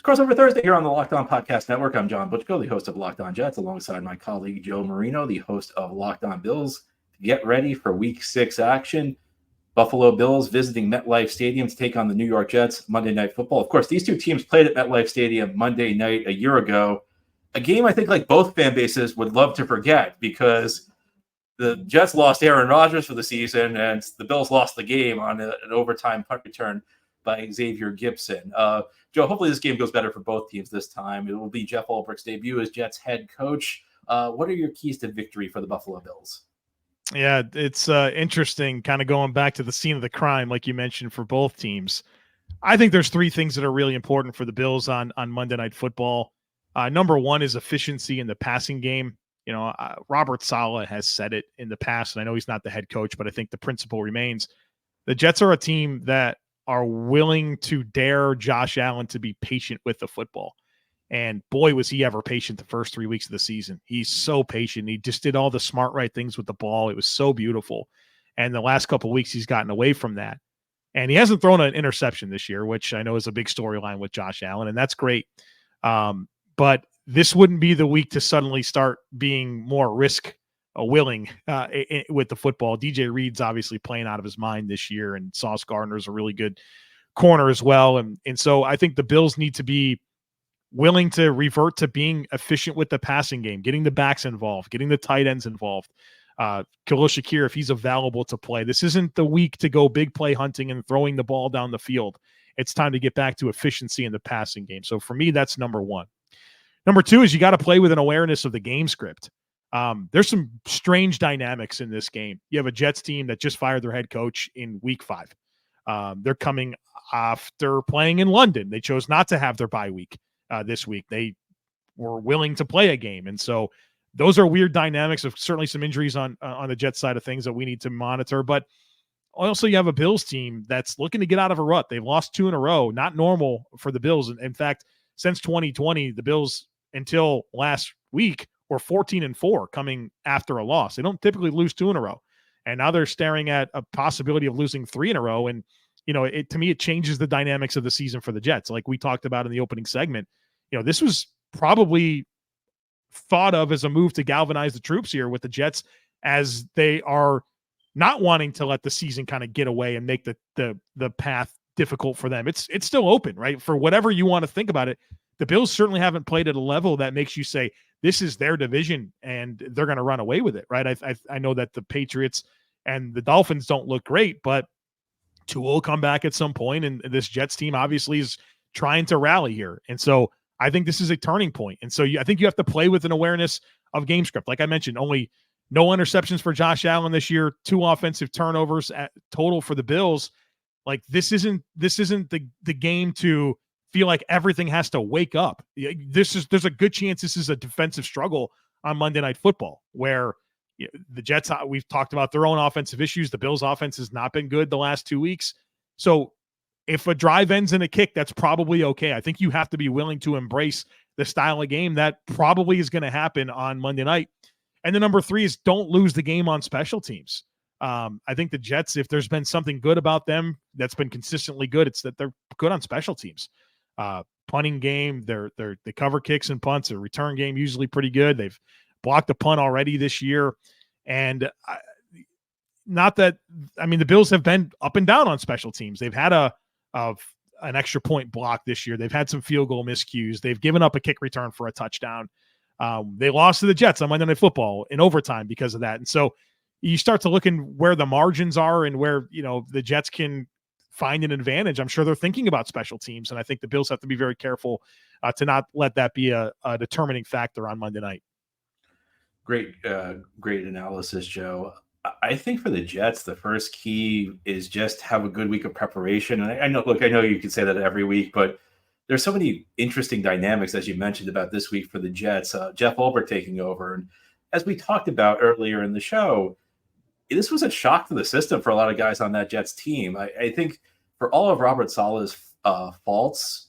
Crossover Thursday here on the Locked On Podcast Network. I'm John Butchko, the host of Locked On Jets, alongside my colleague Joe Marino, the host of Locked On Bills. Get ready for Week 6 action. Buffalo Bills visiting MetLife Stadium to take on the New York Jets Monday Night Football. Of course, these two teams played at MetLife Stadium Monday night a year ago. A game I think like both fan bases would love to forget because the Jets lost Aaron Rodgers for the season and the Bills lost the game on an overtime punt return by Xavier Gibson. Joe, hopefully this game goes better for both teams this time. It will be Jeff Ulbricht's debut as Jets head coach. What are your keys to victory for the Buffalo Bills? Yeah, it's interesting kind of going back to the scene of the crime, like you mentioned, for both teams. I think there's three things that are really important for the Bills on Monday Night Football. Number one is efficiency in the passing game. You know, Robert Saleh has said it in the past, and I know he's not the head coach, but I think the principle remains. The Jets are a team that are willing to dare Josh Allen to be patient with the football. And boy, was he ever patient the first 3 weeks of the season. He's so patient. He just did all the smart, right things with the ball. It was so beautiful. And the last couple of weeks, he's gotten away from that. And he hasn't thrown an interception this year, which I know is a big storyline with Josh Allen, and that's great. But this wouldn't be the week to suddenly start being more risk willing with the football. DJ Reed's obviously playing out of his mind this year, and Sauce Gardner's a really good corner as well. And so I think the Bills need to be willing to revert to being efficient with the passing game, getting the backs involved, getting the tight ends involved. Khalil Shakir, if he's available to play, this isn't the week to go big play hunting and throwing the ball down the field. It's time to get back to efficiency in the passing game. So for me, that's number one. Number two is you got to play with an awareness of the game script. There's some strange dynamics in this game. You have a Jets team that just fired their head coach in week 5. They're coming after playing in London. They chose not to have their bye week this week. They were willing to play a game. And so those are weird dynamics of certainly some injuries on the Jets side of things that we need to monitor. But also you have a Bills team that's looking to get out of a rut. They've lost 2 in a row, not normal for the Bills. In fact, since 2020, the Bills until last week were 14-4 coming after a loss. They don't typically lose 2 in a row. And now they're staring at a possibility of losing 3 in a row. And, you know, to me, it changes the dynamics of the season for the Jets. Like we talked about in the opening segment, you know, this was probably thought of as a move to galvanize the troops here with the Jets as they are not wanting to let the season kind of get away and make the path difficult for them. It's still open, right? For whatever you want to think about it, the Bills certainly haven't played at a level that makes you say this is their division and they're going to run away with it, right? I know that the Patriots and the Dolphins don't look great, but Tua will come back at some point, and this Jets team obviously is trying to rally here. And so I think this is a turning point. And so I think you have to play with an awareness of game script. Like I mentioned, only no interceptions for Josh Allen this year, 2 offensive turnovers at total for the Bills. Like this isn't the game to feel like everything has to wake up. There's a good chance this is a defensive struggle on Monday Night Football where the Jets, we've talked about their own offensive issues. The Bills offense has not been good the last 2 weeks. So if a drive ends in a kick, that's probably okay. I think you have to be willing to embrace the style of game that probably is going to happen on Monday night. And the number 3 is don't lose the game on special teams. I think the Jets, if there's been something good about them that's been consistently good, it's that they're good on special teams. Punting game, they cover kicks and punts. Their return game usually pretty good. They've blocked a punt already this year. And the Bills have been up and down on special teams. They've had an extra point block this year. They've had some field goal miscues. They've given up a kick return for a touchdown. They lost to the Jets on Monday Night Football in overtime because of that. And so you start to look in where the margins are and where, the Jets can find an advantage. I'm sure they're thinking about special teams. And I think the Bills have to be very careful to not let that be a determining factor on Monday night. Great analysis, Joe. I think for the Jets, the first key is just have a good week of preparation. And I know you can say that every week, but there's so many interesting dynamics, as you mentioned, about this week for the Jets. Jeff Ulbrich taking over. And as we talked about earlier in the show, this was a shock to the system for a lot of guys on that Jets team. I think for all of Robert Saleh's faults,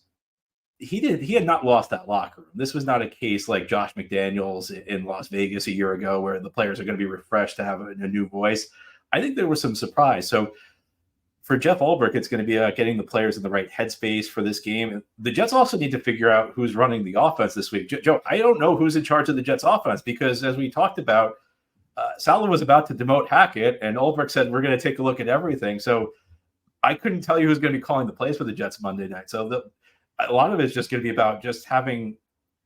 he had not lost that locker room. This was not a case like Josh McDaniels in Las Vegas a year ago where the players are going to be refreshed to have a new voice. I think there was some surprise. So for Jeff Ulbrich, it's going to be getting the players in the right headspace for this game. The Jets also need to figure out who's running the offense this week. Joe, I don't know who's in charge of the Jets offense because, as we talked about, Saleh was about to demote Hackett, and Ulbrich said, we're going to take a look at everything. So I couldn't tell you who's going to be calling the plays for the Jets Monday night. So a lot of it is just going to be about just having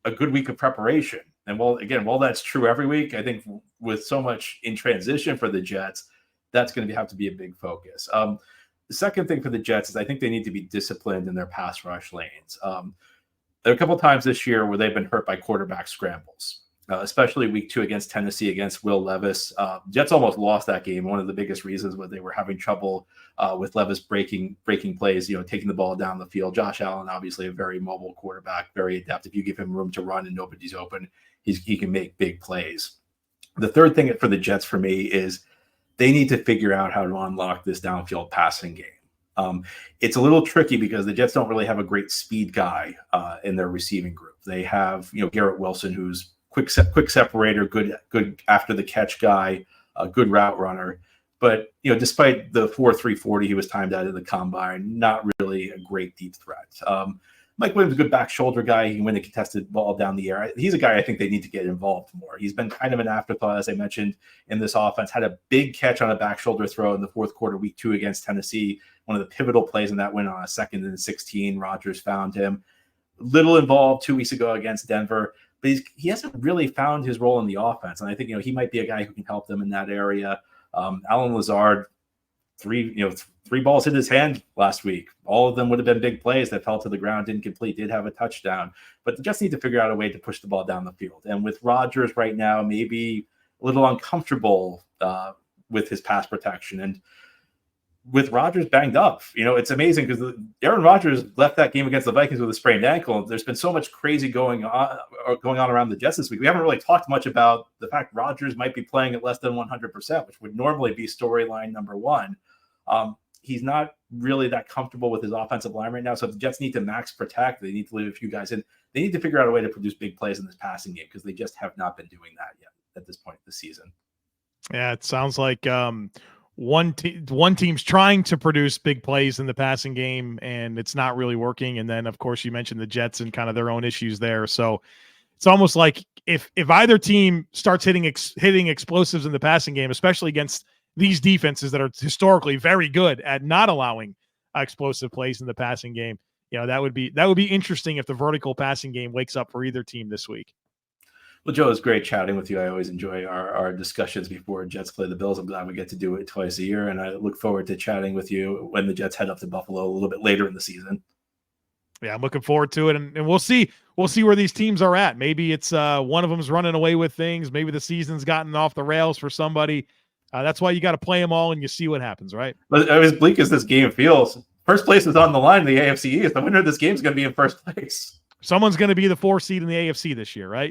a good week of preparation. And while that's true every week, I think with so much in transition for the Jets, that's going to have to be a big focus. The second thing for the Jets is I think they need to be disciplined in their pass rush lanes. There are a couple of times this year where they've been hurt by quarterback scrambles, especially week 2 against Tennessee against Will Levis. Jets almost lost that game. One of the biggest reasons was they were having trouble with Levis breaking plays, taking the ball down the field. Josh Allen, obviously a very mobile quarterback, very adept. If you give him room to run and nobody's open, he can make big plays. The third thing for the Jets for me is they need to figure out how to unlock this downfield passing game. It's a little tricky because the Jets don't really have a great speed guy in their receiving group. They have, Garrett Wilson, who's quick separator, good after the catch guy, a good route runner. But, despite the 4.3 40 he was timed out in the combine, not really a great deep threat. Mike Williams, a good back shoulder guy. He can win a contested ball down the air. He's a guy I think they need to get involved more. He's been kind of an afterthought, as I mentioned, in this offense. Had a big catch on a back shoulder throw in the fourth quarter, week 2 against Tennessee. One of the pivotal plays in that win on a 2nd and 16. Rodgers found him. Little involved 2 weeks ago against Denver, but he hasn't really found his role in the offense. And I think, he might be a guy who can help them in that area. Alan Lazard, three balls hit his hand last week. All of them would have been big plays that fell to the ground, didn't complete, did have a touchdown. But they just need to figure out a way to push the ball down the field. And with Rodgers right now, maybe a little uncomfortable with his pass protection. And with Rodgers banged up, it's amazing because Aaron Rodgers left that game against the Vikings with a sprained ankle. There's been so much crazy going on around the Jets this week. We haven't really talked much about the fact Rodgers might be playing at less than 100%, which would normally be storyline number one. He's not really that comfortable with his offensive line right now. So if the Jets need to max protect, they need to leave a few guys in. They need to figure out a way to produce big plays in this passing game because they just have not been doing that yet at this point this season. Yeah, it sounds like one team's trying to produce big plays in the passing game, and it's not really working. And then, of course, you mentioned the Jets and kind of their own issues there. So it's almost like if either team starts hitting explosives in the passing game, especially against these defenses that are historically very good at not allowing explosive plays in the passing game, that would be interesting if the vertical passing game wakes up for either team this week. Well, Joe, it's great chatting with you. I always enjoy our discussions before Jets play the Bills. I'm glad we get to do it twice a year, and I look forward to chatting with you when the Jets head up to Buffalo a little bit later in the season. Yeah, I'm looking forward to it, and we'll see where these teams are at. Maybe it's one of them's running away with things. Maybe the season's gotten off the rails for somebody. That's why you got to play them all, and you see what happens, right? But as bleak as this game feels, first place is on the line in the AFC East. The winner of this game is going to be in first place. Someone's going to be the 4 seed in the AFC this year, right?